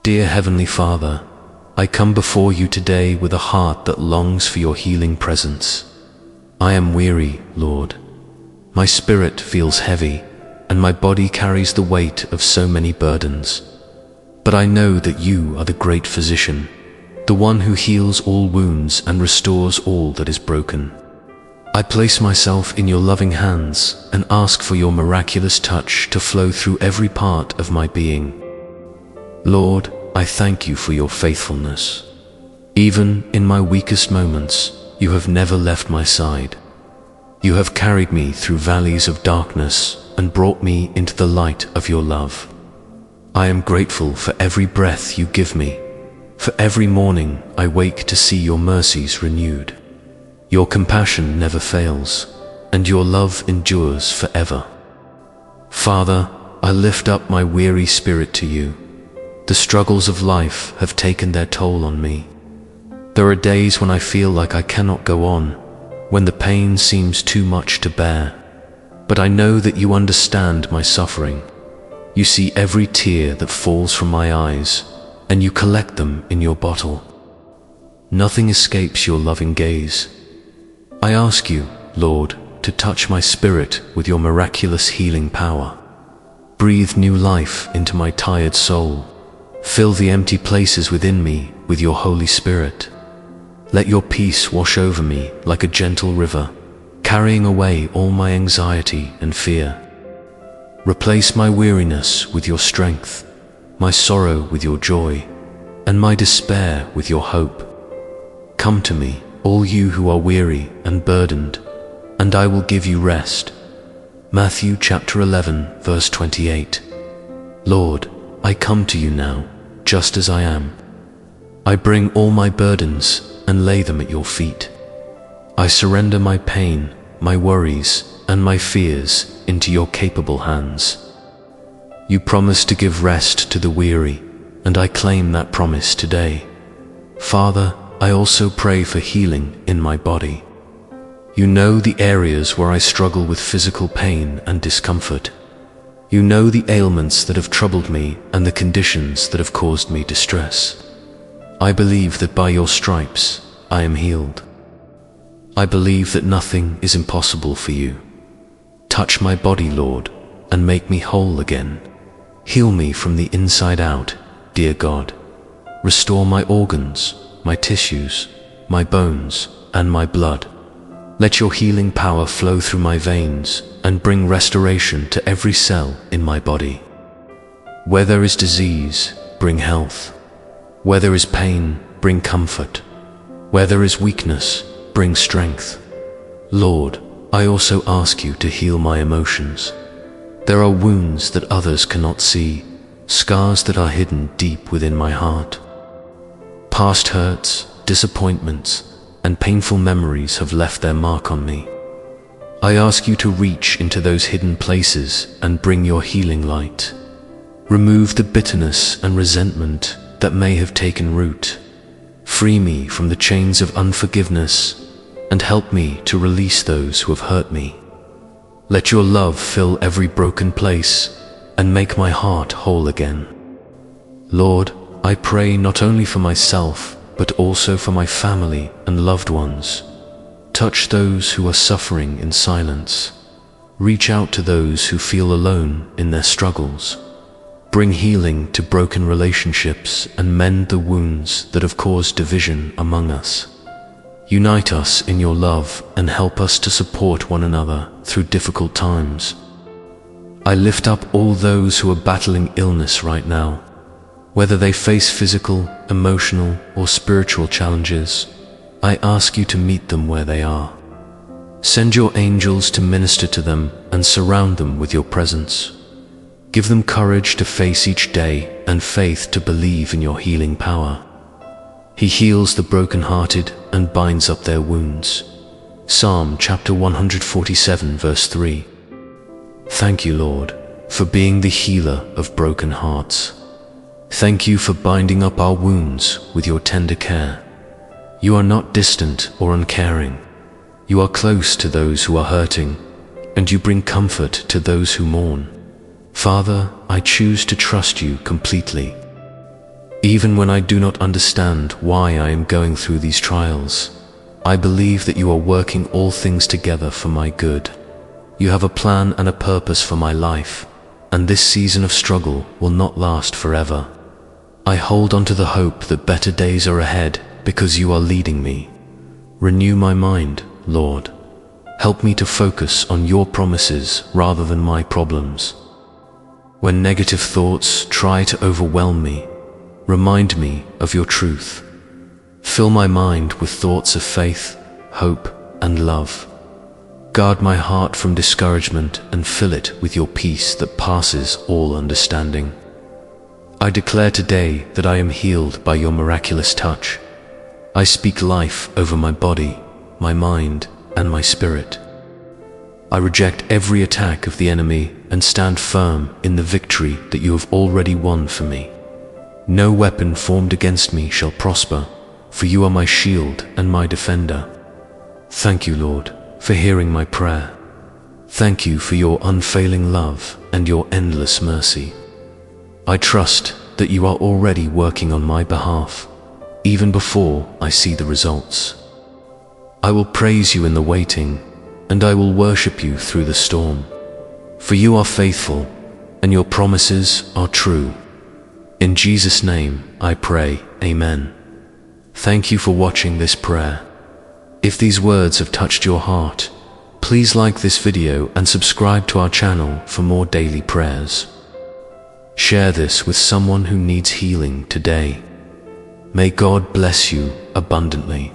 Dear Heavenly Father, I come before you today with a heart that longs for your healing presence. I am weary, Lord. My spirit feels heavy, and my body carries the weight of so many burdens. But I know that you are the great physician, the one who heals all wounds and restores all that is broken. I place myself in your loving hands and ask for your miraculous touch to flow through every part of my being. Lord, I thank you for your faithfulness. Even in my weakest moments, you have never left my side. You have carried me through valleys of darkness and brought me into the light of your love. I am grateful for every breath you give me. For every morning I wake to see your mercies renewed. Your compassion never fails, and your love endures forever. Father, I lift up my weary spirit to you. The struggles of life have taken their toll on me. There are days when I feel like I cannot go on, when the pain seems too much to bear. But I know that you understand my suffering. You see every tear that falls from my eyes, and you collect them in your bottle. Nothing escapes your loving gaze. I ask you, Lord, to touch my spirit with your miraculous healing power. Breathe new life into my tired soul. Fill the empty places within me with your Holy Spirit. Let your peace wash over me like a gentle river, carrying away all my anxiety and fear. Replace my weariness with your strength, my sorrow with your joy, and my despair with your hope. Come to me, all you who are weary and burdened, and I will give you rest. Matthew chapter 11, verse 28. Lord, I come to you now, just as I am. I bring all my burdens and lay them at your feet. I surrender my pain, my worries, and my fears into your capable hands. You promise to give rest to the weary, and I claim that promise today. Father, I also pray for healing in my body. You know the areas where I struggle with physical pain and discomfort. You know the ailments that have troubled me and the conditions that have caused me distress. I believe that by your stripes I am healed. I believe that nothing is impossible for you. Touch my body, Lord, and make me whole again. Heal me from the inside out, dear God. Restore my organs, my tissues, my bones, and my blood. Let your healing power flow through my veins and bring restoration to every cell in my body. Where there is disease, bring health. Where there is pain, bring comfort. Where there is weakness, bring strength. Lord, I also ask you to heal my emotions. There are wounds that others cannot see, scars that are hidden deep within my heart. Past hurts, disappointments, and painful memories have left their mark on me. I ask you to reach into those hidden places and bring your healing light. Remove the bitterness and resentment that may have taken root. Free me from the chains of unforgiveness and help me to release those who have hurt me. Let your love fill every broken place and make my heart whole again. Lord, I pray not only for myself, but also for my family and loved ones. Touch those who are suffering in silence. Reach out to those who feel alone in their struggles. Bring healing to broken relationships and mend the wounds that have caused division among us. Unite us in your love and help us to support one another through difficult times. I lift up all those who are battling illness right now. Whether they face physical, emotional, or spiritual challenges, I ask you to meet them where they are. Send your angels to minister to them and surround them with your presence. Give them courage to face each day and faith to believe in your healing power. He heals the brokenhearted and binds up their wounds. Psalm chapter 147, verse 3. Thank you, Lord, for being the healer of broken hearts. Thank you for binding up our wounds with your tender care. You are not distant or uncaring. You are close to those who are hurting, and you bring comfort to those who mourn. Father, I choose to trust you completely. Even when I do not understand why I am going through these trials, I believe that you are working all things together for my good. You have a plan and a purpose for my life, and this season of struggle will not last forever. I hold on to the hope that better days are ahead because you are leading me. Renew my mind, Lord. Help me to focus on your promises rather than my problems. When negative thoughts try to overwhelm me, remind me of your truth. Fill my mind with thoughts of faith, hope, and love. Guard my heart from discouragement and fill it with your peace that passes all understanding. I declare today that I am healed by your miraculous touch. I speak life over my body, my mind, and my spirit. I reject every attack of the enemy and stand firm in the victory that you have already won for me. No weapon formed against me shall prosper, for you are my shield and my defender. Thank you, Lord, for hearing my prayer. Thank you for your unfailing love and your endless mercy. I trust that you are already working on my behalf, even before I see the results. I will praise you in the waiting, and I will worship you through the storm. For you are faithful, and your promises are true. In Jesus' name I pray, Amen. Thank you for watching this prayer. If these words have touched your heart, please like this video and subscribe to our channel for more daily prayers. Share this with someone who needs healing today. May God bless you abundantly.